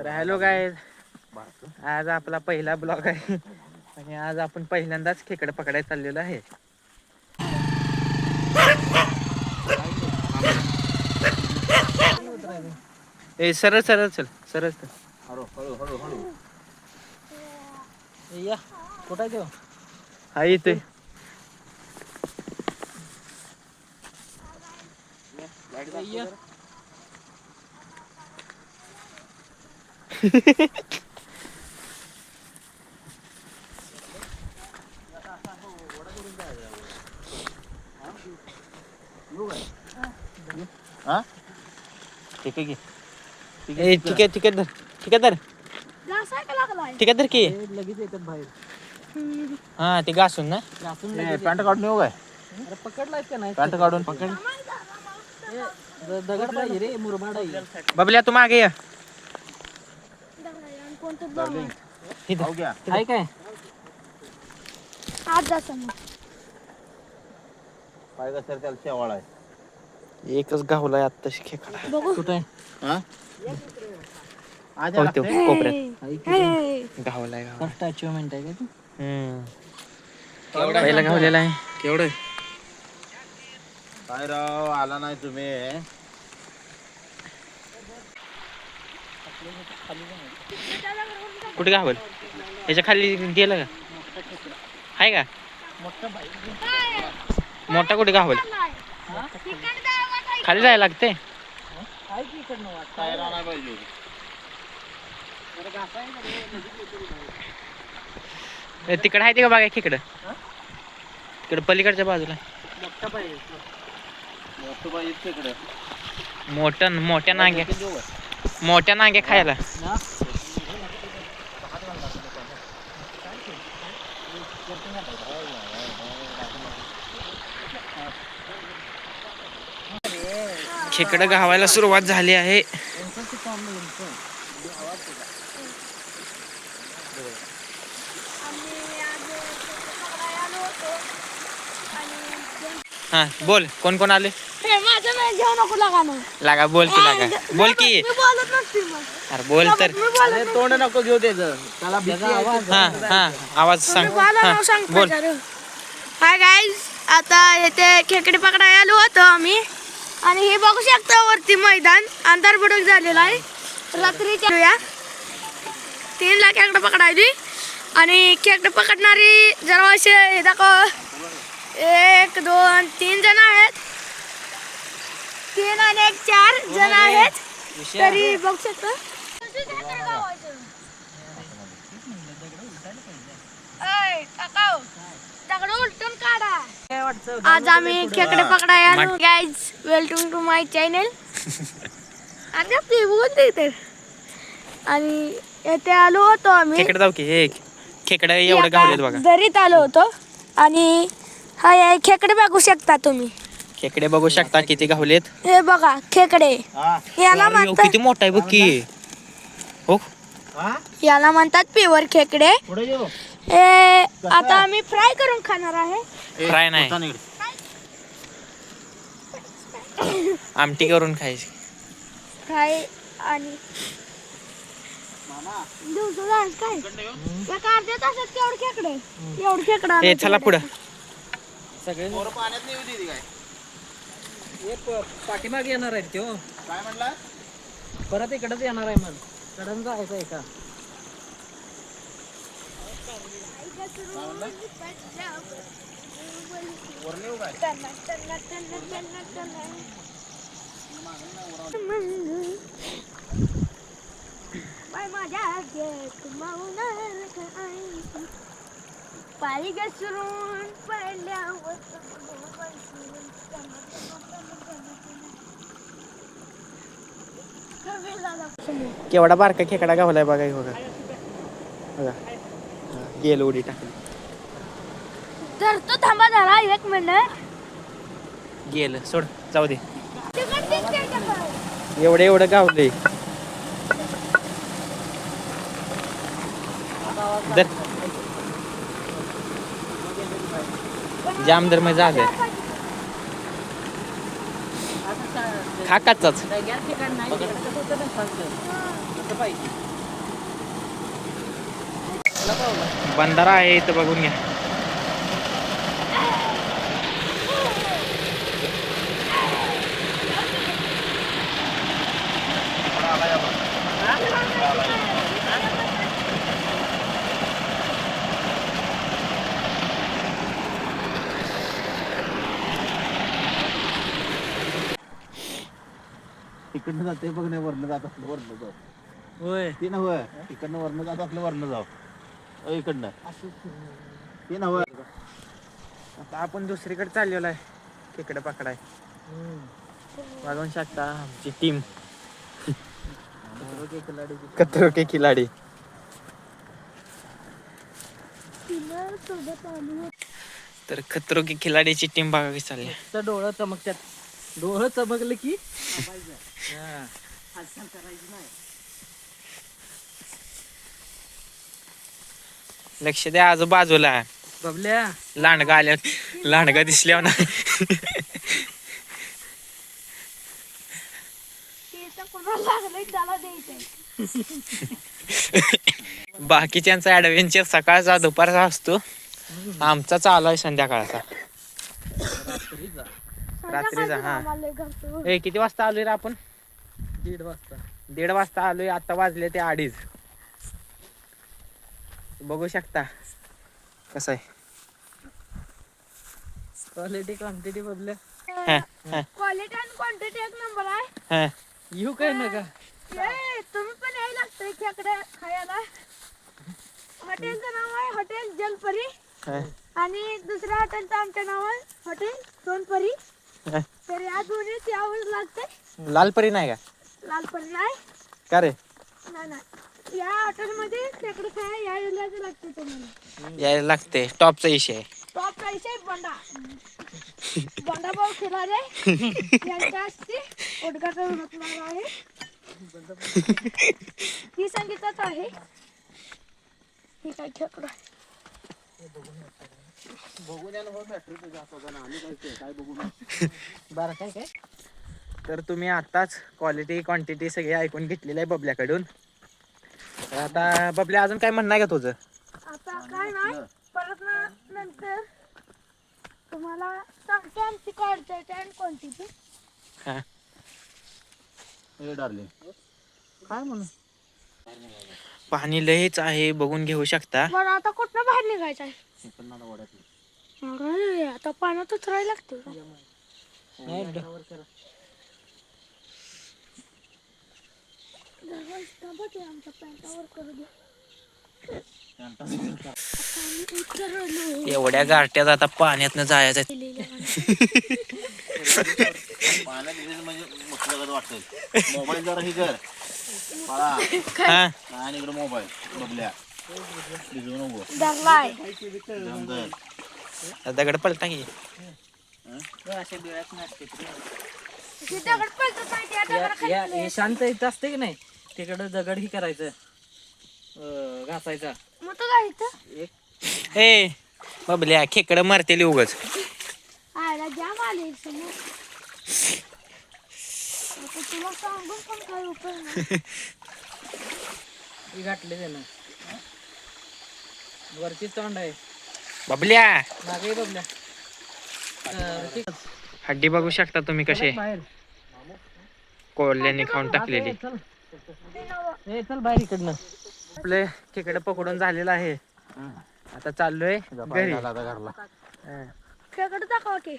तर hello guys, आज आपला पहिला ब्लॉग आहे आणि आज आपण पहिल्यांदाच खेकडे पकडायला चाललेलो आहे. ए सरळ सरळ चल, सरळ चल. हळू. या कुठं घेऊ? हा येतोय. हा ठीक आहे की. ए ठीक आहे ठीक आहे, ठीक आहे तर ठीक आहे तर की. लगेच येतात बाहेर. हा ते घासून ना. पॅन्ट काढून येऊ काय? पकडलाय का नाही? पॅन्ट काढून पकड. दगड पाहिजे रे, मुरमाड आहे. बबल्या तू मागे ये. हो गया. आहे काय? पाय घसर त्याला शेवाळ आहे. एकच गावलाय आत्ताशी खेकडा. कुठं आहे? हा आज हो, तो कोपऱ्यात आहे की? गावलाय गाव. फर्स्ट अचिव्हमेंट आहे का तू? पहिला गावलेला आहे. केवढं काय राव, आला नाही तुम्ही? कुठे गावल? याच्या खाली गेलं का? आहे का मोठा? कुठे गावल? खाली जायला लागते. आहे की इकडनं वाट. काय राहणार पाहिजे. तिकडे आहे ते का बघा खेकडं? तिकडे पलीकडच्या बाजूला मोठा पाहिजे. मोठं पाहिजे तिकडे. मोठ्या नांग्या, मोठ्या नांग्या खायला. खेकडं गावायला सुरुवात झाली आहे. हा बोल, कोण कोण आले? माझं नाही घेऊ नको लागा बोल की, लागा बोल की. मी बोलत नसते मग. अरे बोल तर. मी बोलत तोंड नको घेऊ त्याचं. त्याला भीती आहे. हा हा आवाज सांग. हा, बोल. हाय गाईज, आता इथे खेकडे पकडायला आलो होतो आम्ही आणि हे बघू शकता वरती मैदान अंधार बुडूक झालेला आहे. रात्रीच्या 3 खेकडे पकडायली आणि खेकडे पकडणारी जरा असे हे दाखव. 1 2 3 जण आहेत. 3 आणि 1 4 जण आहेत. तरी बघू शकता. आज आम्ही खेकडे पकडायला guys. Welcome to my channel. आणि आपली बोलते तर आणि येथे आलो होतो आम्ही. खेकडे जाऊ की. हे खेकडे एवढं गावलेत बघा. दरीत आलो होतो आणि हा खेकडे बघू शकता तुम्ही. खेकडे बघू शकता किती गावलेत. हे बघा खेकडे. याला अरे, म्हणतात, किती मोठा आहे बघ की. हो याला म्हणतात प्युअर खेकडे. पुढे घेऊ. हे आता आम्ही फ्राय करून खाणार आहे. फ्राय नाही, आमटी करून खायची. फ्राय आणि काय एका अर्ध्या तासात केवढे खेकडे, एवढे खेकडे ए चला पुढं. सगळे पाण्यात नाही होती काय? पाठीमागे येणार आहेत त्यो. काय म्हणला? परत इकडेच येणार आहे म्हण. कडन जायचं आहे का? पायी घसरून पडल्यावर केवढा बारका खेकडा गावलाय बघा. हे बघा बघा. गेलं उडी टाकली. तर तो थांबा जरा 1 मिनिट. गेलं, सोड जाऊ दे. एवढं गावलंय. दर जाम दर मग झालं. खा कच्चाच. गॅस ठिकाण नाही. कसं पाहिजे? बंधारा आहे इथं बघून घ्या. तिकडनं जाते बघ नाही वरनं जात असलं वरनं जाऊ. होय ते नव्ह तिकडनं वरनं जात असलं वरनं जाऊ. इकडनं ते नव्ह. आता आपण दुसरीकडे चाललेलो आहे खेकडे पकडाय. बघून शकता आमची टीम कतरो के खिलाडी. तर खतरो की खिलाडीची टीम बघा कशी चालली. तर डोळं चमकतात. डोळं चमकलं की लक्ष द्या आजूबाजूला बबल्या लांडगा आल्या. लांडगा दिसल्यावर ना त्याला द्यायचंय. बाकीच्यांचा ऍडव्हेंचर सकाळचा दुपारचा असतो. आमचा चालू आहे संध्याकाळचा रात्रीचा. हा ए किती वाजता आलोय रे आपण? 1:30 वाजता. 1:30 वाजता आलोय. आता वाजले ते 2:30. बघू शकता कसं आहे. Quality quantity Bablya. हा, हा, क्वालिटी आणि क्वांटिटी एक नंबर आहे. हा. येऊ काय नका. तुम्ही पण यायला लागतंय खेकडे खायला. हॉटेलचं नाव आहे हॉटेल जलपरी हा. आणि दुसऱ्या हॉटेलचं आमचं नाव आहे हॉटेल सोनपरी. हा. तर या दोन्हीच यावंच लागतंय. लालपरी नाही का? लालपरी नाही का रे? नाही या हॉटेलमध्ये खेकडे खायला यायलाच लागते तुम्हाला. यायला लागते. टॉपचा विषय आहे. टॉप प्राइस आहे बंडा. बंडा भाऊ खिलारे यांच्या हस्ते उद्घाटन होणार आहे. ही संगीताच आहे. ही काय खेकडा बरं काय काय तर तुम्ही आताच क्वालिटी क्वांटिटी सगळी ऐकून घेतलेली आहे बबल्याकडून. तर आता बबल्या अजून काय म्हणणं आहे का तुझं? आता काय नाही परत ना नंतर तुम्हाला सांगते आमची क्वालिटी आणि क्वांटिटी. हा. डार्लिंग काय म्हणू. पाणी लयच आहे बघून घेऊ शकता. बरं आता कुठनं बाहेर निघायचं आहे? अरे, आता पाण्यात उतरायला लागते का? आमच्या पॅन्टावर करू दे. एवढ्या गारट्यात आता पाण्यातनं जायचं. पाण्यात भिजायचं म्हणजे म्हटलं वाटतं. मोबाईल जरा ही कर बाळा. हा. आणि इकडे मोबाईल बबल्या भिजवू नको. धरलाय. दगड पलटा की. ते दगड पळतच नाही, त्या दगडाखाली या हे शांत इथं असते की नाही तिकडं दगड ही करायचं घासायचा. मग तो काय इथं? ए बबल्या खेकडं मारतेली उगच. आयला जाम आले समोर. आता तुला सांगून पण काय उपयोग नाही. ही घातले त्यानं. वरची तोंड आहे बबल्या मागे बबल्या. हड्डी बघू शकता तुम्ही कसे बाहेर कोल्ह्याने खाऊन टाकलेली. चल ते नवं. ए चल बाहेर इकडनं. आपले खेकडं पकडून झालेलं आहे. आता चाललोय घरी. आता घरला हा. खेकडं दाखवा की.